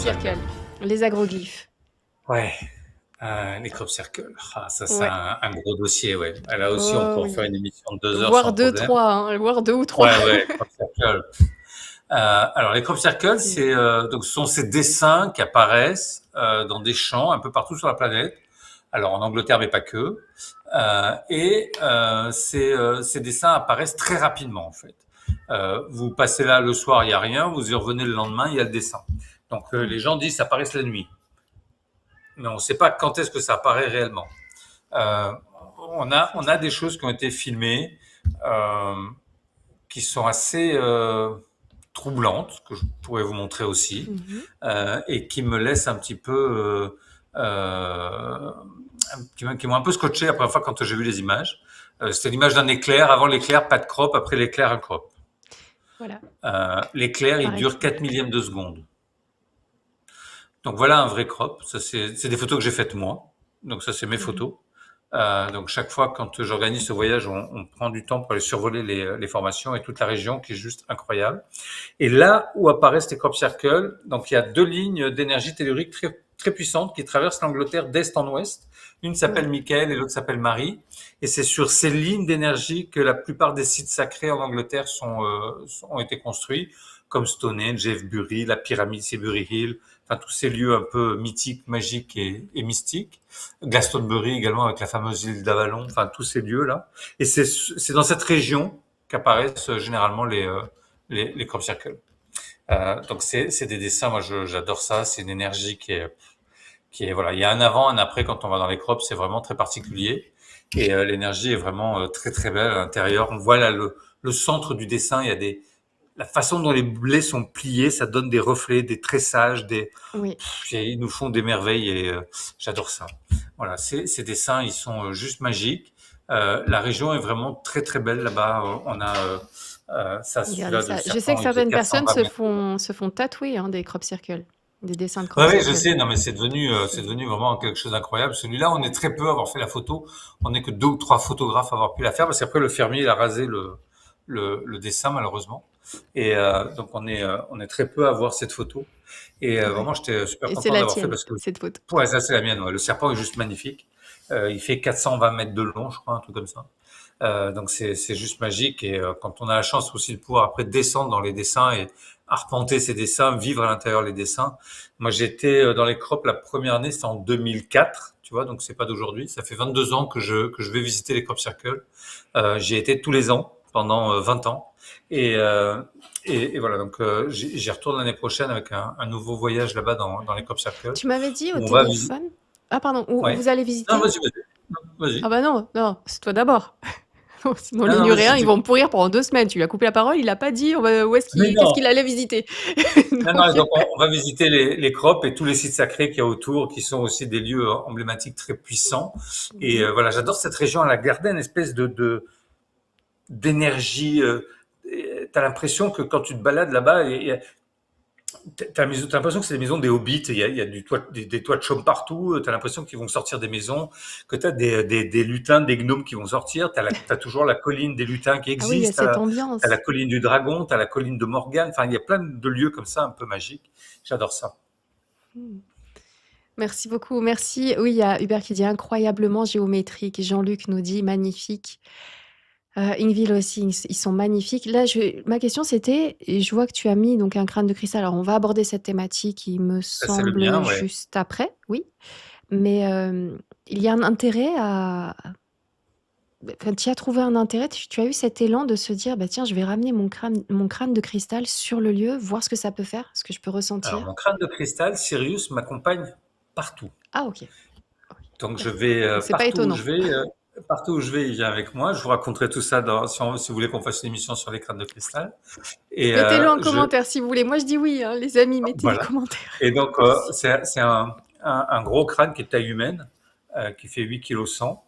j'aime bien. circles, les agroglyphes. Ouais, les crop circles. Ah, ça, c'est Ouais. un gros dossier, ouais. Ah, là aussi, on Oh peut en faire oui. une émission de 2 heures Voire sans deux, problème. trois, hein, voire 2 ou 3. Ouais, ouais, crop circle. Alors, les crop circles, C'est donc, ce sont ces dessins qui apparaissent dans des champs un peu partout sur la planète. Alors, en Angleterre, mais pas que. Ces dessins apparaissent très rapidement, en fait. Vous passez là le soir, il n'y a rien. Vous y revenez le lendemain, il y a le dessin. Donc, mmh. les gens disent ça apparaît la nuit. Mais on ne sait pas quand est-ce que ça apparaît réellement. Euh, on a des choses qui ont été filmées euh, qui sont assez troublantes, que je pourrais vous montrer aussi, Mmh. et qui me laissent un petit peu, qui m'ont un peu scotché la première fois quand j'ai vu les images. C'était l'image d'un éclair, avant l'éclair, pas de crop, après l'éclair, un crop. Voilà, L'éclair, il par dure 4 exemple. millièmes de seconde. Donc voilà un vrai crop. Ça, c'est des photos que j'ai faites moi. Donc ça, c'est mes Mmh. photos. Donc chaque fois quand j'organise ce voyage, on prend du temps pour aller survoler les formations et toute la région qui est juste incroyable. Et là où apparaissent les crop circles, donc il y a deux lignes d'énergie tellurique très puissantes qui traversent l'Angleterre d'est en ouest. Une s'appelle Ouais. Michael et l'autre s'appelle Marie. Et c'est sur ces lignes d'énergie que la plupart des sites sacrés en Angleterre ont été construits, comme Stonehenge, Avebury, la pyramide Silbury Hill, enfin tous ces lieux un peu mythiques, magiques et mystiques. Glastonbury également avec la fameuse île d'Avalon, enfin tous ces lieux-là. Et c'est dans cette région qu'apparaissent généralement les crop circles. Donc c'est des dessins, moi j'adore ça, c'est une énergie qui est voilà, il y a un avant, un après quand on va dans les crops, c'est vraiment très particulier et l'énergie est vraiment très très belle à l'intérieur. On voit là le centre du dessin, il y a la façon dont les blés sont pliés, ça donne des reflets, des tressages, Oui. ils nous font des merveilles et j'adore ça. Voilà, ces dessins, ils sont juste magiques. La région est vraiment très très belle là-bas. On a ça, Regardez celui-là de ça. Je sais que serpent, il fait certaines personnes 420 se mètres. font tatouer, hein, des crop circles, des dessins de crop Ouais, ouais, je circle. sais. Non, mais c'est C'est devenu vraiment quelque chose d'incroyable. Celui-là, on est très peu à avoir fait la photo. On n'est que deux ou trois photographes à avoir pu la faire parce qu'après le fermier il a rasé le dessin malheureusement. Et donc on est très peu à voir cette photo. Et ouais. vraiment, j'étais super Et c'est content la d'avoir fait tienne, parce que cette photo. ouais, ça c'est la mienne. Ouais. Le serpent est juste magnifique. Il fait 420 mètres de long, je crois, un truc comme ça. Donc c'est juste magique et quand on a la chance aussi de pouvoir après descendre dans les dessins et arpenter ces dessins, vivre à l'intérieur les dessins. Moi j'étais dans les crops la première année, c'était en 2004, tu vois, donc c'est pas d'aujourd'hui. Ça fait 22 ans que je vais visiter les crop circles. J'y ai été tous les ans pendant 20 ans et et voilà donc j'y retourne l'année prochaine avec un nouveau voyage là-bas dans les crop circles Tu m'avais dit au où on va visiter. téléphone ah pardon, où Ouais. vous allez Non, visiter? vas-y, vas-y. Non, Ah vas-y. bah non, non, c'est toi d'abord. Sinon Non, les non, vas-y, Nuréens, je ils vont me t'écoute. pourrir pendant 2 semaines. Tu lui as coupé la parole, il a pas dit on va où est-ce Mais qu'il qu'est-ce non. qu'il allait visiter. Non, non, Donc donc on va visiter les crops et tous les sites sacrés qu'il y a autour, qui sont aussi des lieux emblématiques très puissants. Et mmh. voilà, j'adore cette région. Elle a gardé une espèce d'énergie. T'as l'impression que quand tu te balades là-bas, t'as l'impression que c'est des maisons des hobbits. Il y a des toits de chaume partout. T'as l'impression qu'ils vont sortir des maisons, que t'as des lutins, des gnomes qui vont sortir. T'as toujours la colline des lutins qui Ah oui, il y a existe. cette T'as la ambiance. colline du dragon, t'as la colline de Morgane. Enfin, il y a plein de lieux comme ça, un peu magiques. J'adore ça. Mmh. Merci beaucoup, merci. Oui, il y a Hubert qui dit: «Incroyablement géométrique». Jean-Luc nous dit: «Magnifique». Ingvild aussi, ils sont magnifiques. Là, ma question c'était et je vois que tu as mis donc un crâne de cristal. Alors on va aborder cette thématique, il me Ça, c'est le semble, mien, ouais. juste après, oui. Mais, il y a un intérêt à enfin, tu as trouvé un intérêt? Tu as eu cet élan de se dire: «Bah, tiens, je vais ramener mon crâne de cristal sur le lieu, voir ce que ça peut faire, ce que je peux Alors, ressentir?» mon crâne de cristal, Sirius m'accompagne partout. Ah OK. OK. Donc, je D'accord. vais Donc c'est pas étonnant. partout où je vais, il vient avec moi. Je vous raconterai tout ça si vous voulez qu'on fasse une émission sur les crânes de cristal. Et Mettez-le en commentaire si vous voulez. Moi, je dis oui, hein, les amis, mettez des voilà. commentaires. Et donc, Merci. c'est un gros crâne qui est de taille humaine, qui fait 8 kg 100.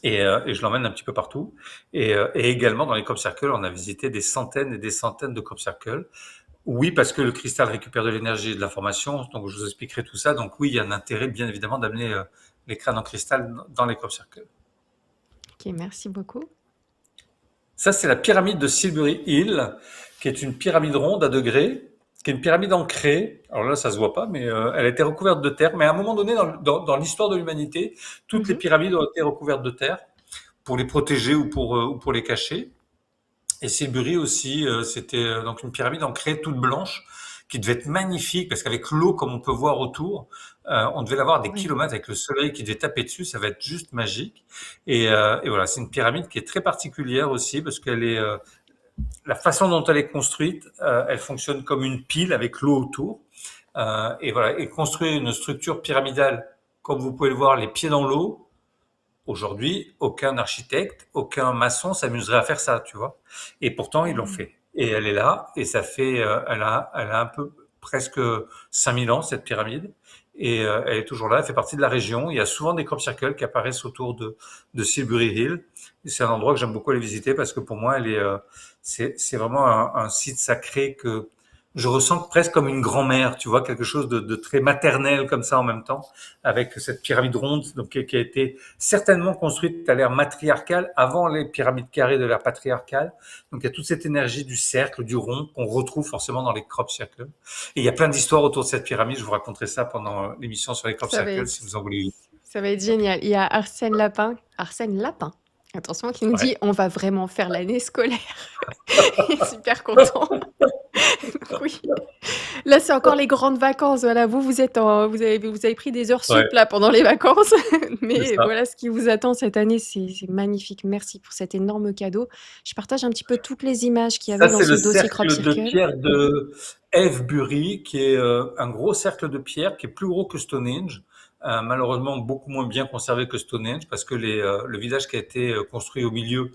Et je l'emmène un petit peu partout. Et également, dans les crop circles, on a visité des centaines et des centaines de crop circles. Oui, parce que le cristal récupère de l'énergie et de l'information. Donc, je vous expliquerai tout ça. Donc, oui, il y a un intérêt, bien évidemment, d'amener les crânes en cristal dans les crop circles. OK, merci beaucoup. Ça, c'est la pyramide de Silbury Hill, qui est une pyramide ronde à degrés, qui est une pyramide ancrée. Alors là, ça se voit pas, mais elle a été recouverte de terre. Mais à un moment donné, dans l'histoire de l'humanité, toutes les Mhm. pyramides ont été recouvertes de terre pour les protéger ou pour les cacher. Et Silbury aussi, c'était donc une pyramide ancrée toute blanche qui devait être magnifique parce qu'avec l'eau, comme on peut voir autour, on devait l'avoir des Oui. kilomètres avec le soleil qui devait taper dessus, ça va être juste magique. Et voilà, c'est une pyramide qui est très particulière aussi parce qu'elle est la façon dont elle est construite, elle fonctionne comme une pile avec l'eau autour. Et voilà, et construire une structure pyramidale, comme vous pouvez le voir, les pieds dans l'eau, aujourd'hui, aucun architecte, aucun maçon s'amuserait à faire ça, tu vois. Et pourtant, ils l'ont Mhm. fait. Et elle est là, et ça fait, elle a un peu presque 5000 ans, cette pyramide. Et elle est toujours là, elle fait partie de la région. Il y a souvent des crop circles qui apparaissent autour de Silbury Hill. Et c'est un endroit que j'aime beaucoup aller visiter parce que pour moi, c'est vraiment un site sacré que je ressens presque comme une grand-mère, tu vois, quelque chose de très maternel comme ça en même temps, avec cette pyramide ronde donc, qui a été certainement construite à l'ère matriarcale avant les pyramides carrées de l'ère patriarcale. Donc il y a toute cette énergie du cercle, du rond qu'on retrouve forcément dans les crop circles. Et il y a plein d'histoires autour de cette pyramide. Je vous raconterai ça pendant l'émission sur les crop Ça va circles être, si vous en voulez. ça va être génial. Il y a Arsène Lapin, attention, qui nous Ouais. dit on va vraiment faire l'année scolaire. Il est super content. Donc oui. Là, c'est encore les grandes vacances. Voilà, vous avez pris des heures Ouais, sup là pendant les vacances, c'est mais ça. voilà ce qui vous attend cette année, c'est magnifique. Merci pour cet énorme cadeau. Je partage un petit peu toutes les images qu'il y Ça, avait dans c'est le ce dossier Crop cercle de Circle. pierre de Avebury, qui est un gros cercle de pierre qui est plus gros que Stonehenge. Malheureusement, beaucoup moins bien conservé que Stonehenge parce que le village qui a été construit au milieu,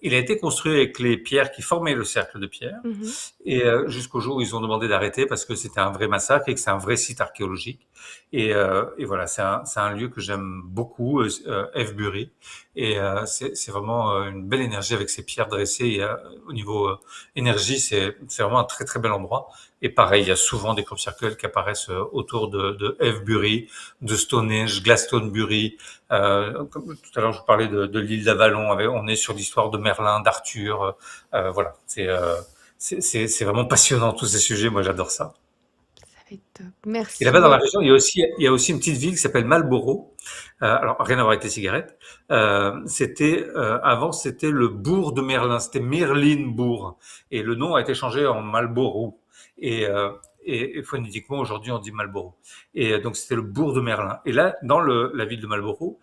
il a été construit avec les pierres qui formaient le cercle de pierre. Mhm. Et jusqu'au jour où ils ont demandé d'arrêter parce que c'était un vrai massacre et que c'est un vrai site archéologique. Et voilà, c'est un lieu que j'aime beaucoup, Avebury. Et c'est vraiment une belle énergie avec ces pierres dressées. Et, au niveau énergie, c'est vraiment un très très bel endroit. Et pareil, il y a souvent des crop circles qui apparaissent autour de Avebury, de Stonehenge, Glastonbury. Comme tout à l'heure, je vous parlais de l'île d'Avalon. On est sur l'histoire de Merlin, d'Arthur. Voilà, c'est vraiment passionnant tous ces sujets. Moi, j'adore ça. Ça va être top. Et Merci là-bas dans la beaucoup. région, il y a aussi une petite ville qui s'appelle Marlborough. Alors rien à voir avec les cigarettes. Avant c'était le bourg de Merlin. C'était Merlinbourg et le nom a été changé en Marlborough. Et, euh, et phonétiquement aujourd'hui on dit Marlborough. Et donc c'était le bourg de Merlin. Et là dans la ville de Marlborough,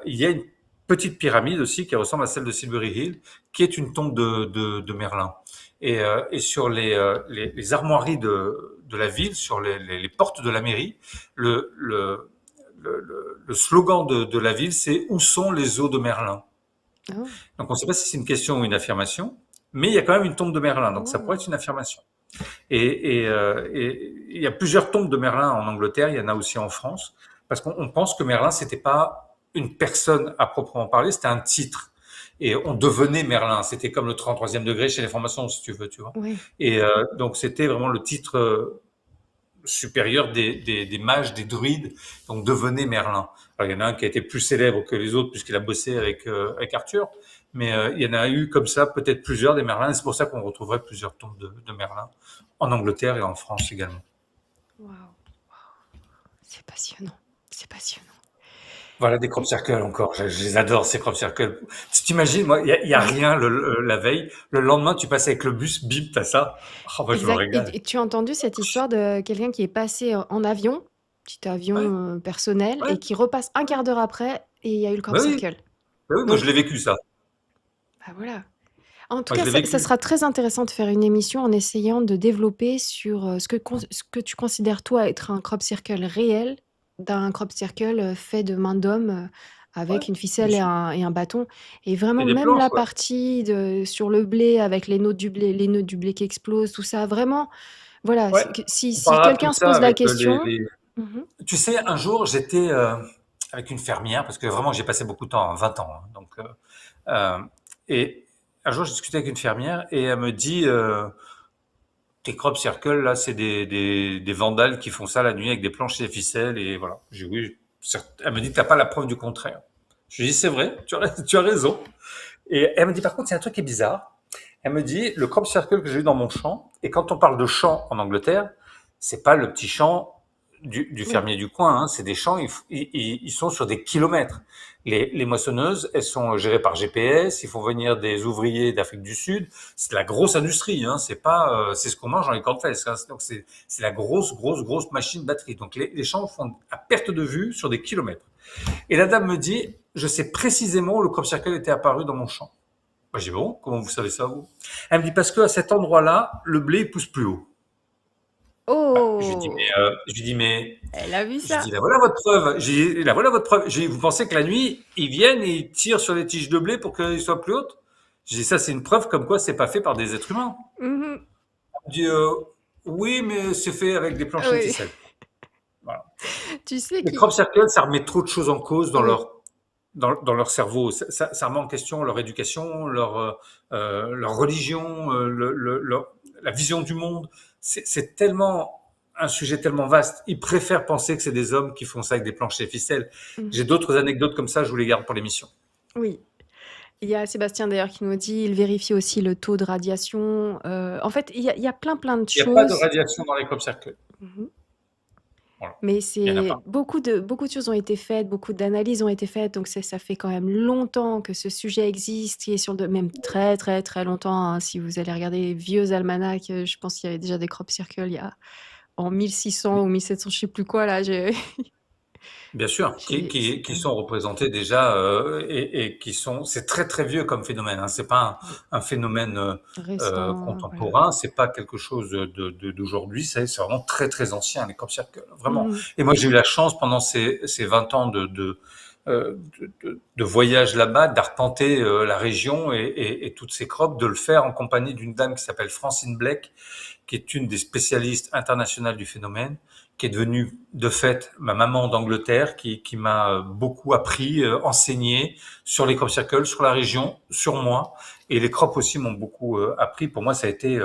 il y a une petite pyramide aussi qui ressemble à celle de Silbury Hill, qui est une tombe de Merlin. Et sur les armoiries de la ville, sur les portes de la mairie, le, le, le slogan de la ville, c'est Où sont les eaux de Merlin? Oh, Donc on ne sait pas si c'est une question ou une affirmation, mais il y a quand même une tombe de Merlin, donc ça pourrait oh. être une affirmation. Et il y a plusieurs tombes de Merlin en Angleterre, il y en a aussi en France, parce qu'on pense que Merlin, c'était pas une personne à proprement parler, c'était un titre. Et on devenait Merlin, c'était comme le 33e degré chez les francs-maçons, si tu veux, tu vois. Oui. Et donc c'était vraiment le titre supérieur des mages, des druides, donc devenait Merlin. Alors, il y en a un qui a été plus célèbre que les autres puisqu'il a bossé avec Arthur, mais il y en a eu comme ça peut-être plusieurs des Merlins, et c'est pour ça qu'on retrouverait plusieurs tombes de Merlin en Angleterre et en France également. Waouh. C'est passionnant. C'est passionnant. Voilà des crop Et circles encore, je les adore ces crop circles. Si tu imagines, moi, il y a ouais, rien la veille, le lendemain tu passes avec le bus, bim, t'as ça. Oh, moi je me exact. régale. Et tu as entendu cette histoire de quelqu'un qui est passé en avion, petit avion Ouais, personnel, ouais, et qui repasse un quart d'heure après et il y a eu le crop bah oui, circle. bah oui, moi je Donc, l'ai vécu ça. bah voilà. En tout Moi je cas, l'ai ça vécu. sera très intéressant de faire une émission en essayant de développer sur ce que tu considères toi être un crop circle réel, d'un crop circle fait de main d'homme Ouais, avec une bien ficelle sûr. et un bâton. Et Et vraiment, des même planches, la ouais. partie sur le blé avec les nœuds du blé qui explosent, tout ça, vraiment, voilà, Ouais, on si parlera de tout quelqu'un se ça pose la avec question, mhm, Tu sais, un jour, j'étais avec une fermière, parce que vraiment, j'ai passé beaucoup de temps, 20 ans. Hein, donc, et un jour, j'ai discuté avec une fermière et elle me dit, tes crop circles, là, c'est des vandales qui font ça la nuit avec des planches et des ficelles. Et voilà. J'ai dit, oui, elle me dit, t'as pas la preuve du contraire. Je lui dis, c'est vrai, tu as raison. Et elle me dit, par contre, c'est un truc qui est bizarre. Elle me dit, le crop circle que j'ai eu dans mon champ, et quand on parle de champ en Angleterre, c'est pas le petit champ du Oui. fermier du coin, hein, c'est des champs, ils sont sur des kilomètres. Les moissonneuses, elles sont gérées par GPS, il faut venir des ouvriers d'Afrique du Sud, c'est de la grosse industrie, hein, c'est pas, c'est ce qu'on mange dans les cornflakes, hein, donc c'est la grosse machine batterie. Donc les champs font à perte de vue sur des kilomètres. Et la dame me dit, je sais précisément où le crop circle était apparu dans mon champ. Moi, j'ai dit, bon, comment vous savez ça, vous? Elle me dit, parce qu'à cet endroit-là, le blé pousse plus haut. Je lui dis, Oh! mais, Elle a vu je lui ça. dis, là voilà votre preuve. J'ai dit, là voilà votre preuve. J'ai dit, vous pensez que la nuit, ils viennent et ils tirent sur les tiges de blé pour qu'ils soient plus hautes? J'ai dit, ça, c'est une preuve comme quoi c'est pas fait par des êtres humains. Mhm. Elle me dit, oui, mais c'est fait avec des planchers de Oui. ficelle. Voilà. Tu sais Les qui... crop circles, ça remet trop de choses en cause Oui. dans leur cerveau. Ça remet en question leur éducation, leur religion, la vision du monde. C'est tellement un sujet tellement vaste. Ils préfèrent penser que c'est des hommes qui font ça avec des planches et ficelles. Mhm. J'ai d'autres anecdotes comme ça, je vous les garde pour l'émission. Oui. Il y a Sébastien d'ailleurs qui nous dit, il vérifie aussi le taux de radiation. En fait, il y a plein de Il n'y a pas de choses. radiation dans les crop circles. Mhm. Voilà. Mais Il n'y en a c'est pas. beaucoup de choses ont été faites, beaucoup d'analyses ont été faites, donc ça fait quand même longtemps que ce sujet existe, et sur même très très très longtemps, hein. Si vous allez regarder les vieux almanachs, je pense qu'il y avait déjà des crop circles il y a en 1600 ou 1700, je sais plus quoi là. Bien sûr, C'est qui dingue. sont représentés déjà et qui sont. C'est très très vieux comme phénomène. Hein. C'est pas Oui. un phénomène Récent, voilà. contemporain. C'est pas quelque chose d'aujourd'hui. C'est vraiment très très ancien les crop circles, vraiment. Mhm. Et moi j'ai eu la chance pendant ces 20 ans de voyage là-bas, d'arpenter la région et toutes ces crops, de le faire en compagnie d'une dame qui s'appelle Francine Blake, qui est une des spécialistes internationales du phénomène, qui est devenue de fait ma maman d'Angleterre, qui m'a beaucoup appris, enseigné sur les crop circles, sur la région, sur moi. Et les crops aussi m'ont beaucoup appris. Pour moi, ça a été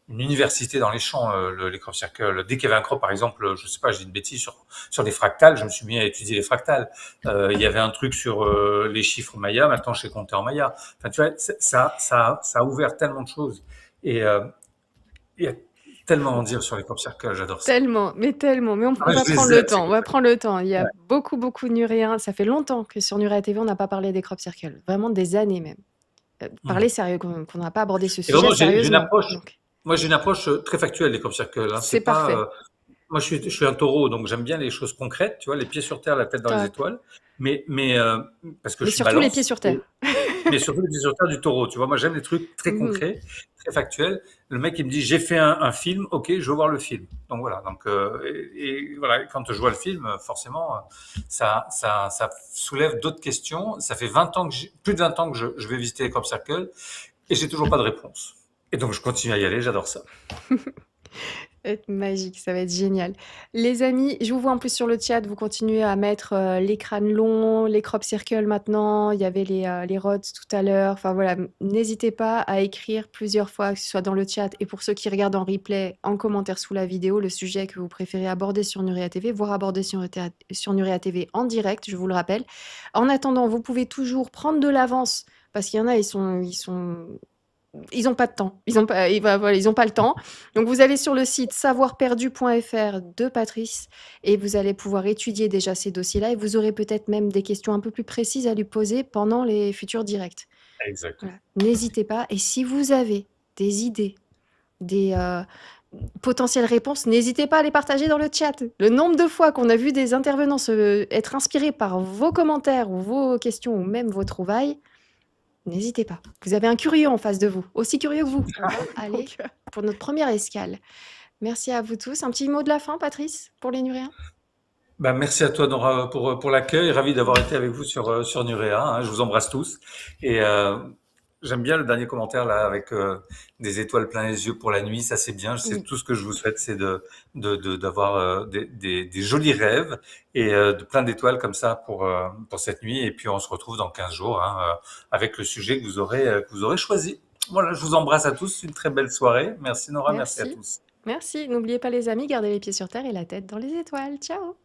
une université dans les champs, les crop circles. Dès qu'il y avait un crop, par exemple, je sais pas, je dis une bêtise, sur des fractales, je me suis mis à étudier les fractales. Il y avait un truc sur les chiffres Maya, maintenant je sais compter en Maya. Enfin, tu vois, ça a ouvert tellement de choses. Et il y a tellement à en dire sur les crop circles, j'adore ça. Tellement, mais tellement. Mais on Ah, va je prendre les le aime, ces temps. On crop va circles. prendre le temps. Il y a Ouais. beaucoup de Nuréens. Ça fait longtemps que sur Nurea TV, on n'a pas parlé des crop circles. Vraiment des années même. Mm. Parler sérieux, qu'on n'a pas abordé ce Et sujet vraiment, j'ai une sérieusement. approche, Donc, moi j'ai une approche très factuelle des crop circles. Hein. c'est C'est pas, parfait. moi je suis un taureau, donc j'aime bien les choses concrètes, tu vois, les pieds sur terre, la tête dans les Top. étoiles. Mais parce que Mais je suis surtout les pieds balance. sur terre. Mais surtout les résultats du taureau. Tu vois, moi j'aime les trucs très Mhm. concrets, très factuels. Le mec il me dit j'ai fait un film, ok, je veux voir le film. Donc voilà. Donc et voilà, quand je vois le film, forcément, ça soulève d'autres questions. Ça fait 20 ans que plus de 20 ans que je vais visiter les crop circles et j'ai toujours pas de réponse. Et donc je continue à y aller, j'adore ça. Ça va être magique, ça va être génial. Les amis, je vous vois en plus sur le chat, vous continuez à mettre les crânes longs, les crop circles maintenant, il y avait les rods tout à l'heure. Enfin voilà, n'hésitez pas à écrire plusieurs fois, que ce soit dans le chat et pour ceux qui regardent en replay, en commentaire sous la vidéo, le sujet que vous préférez aborder sur Nurea TV, voire aborder sur Nurea TV en direct, je vous le rappelle. En attendant, vous pouvez toujours prendre de l'avance, parce qu'il y en a, ils ont pas de temps. Voilà, ils ont pas le temps. Donc, vous allez sur le site savoirperdu.fr de Patrice et vous allez pouvoir étudier déjà ces dossiers-là et vous aurez peut-être même des questions un peu plus précises à lui poser pendant les futurs directs. Exactement. Voilà. N'hésitez pas. Et si vous avez des idées, des potentielles réponses, n'hésitez pas à les partager dans le chat. Le nombre de fois qu'on a vu des intervenants être inspirés par vos commentaires ou vos questions ou même vos trouvailles, n'hésitez pas. Vous avez un curieux en face de vous, aussi curieux que vous. On va aller pour notre première escale. Merci à vous tous. Un petit mot de la fin, Patrice, pour les Nuréens? Ben, merci à toi, Nora, pour l'accueil. Ravi d'avoir été avec vous sur Nurea. Hein. Je vous embrasse tous. Et j'aime bien le dernier commentaire là avec des étoiles plein les yeux pour la nuit. Ça, c'est bien. C'est Oui, tout ce que je vous souhaite, c'est d'avoir des jolis rêves et de plein d'étoiles comme ça pour cette nuit. Et puis, on se retrouve dans 15 jours hein, avec le sujet que vous aurez choisi. Voilà, je vous embrasse à tous. Une très belle soirée. Merci, Nora. Merci à merci. tous. Merci. N'oubliez pas, les amis, gardez les pieds sur terre et la tête dans les étoiles. Ciao!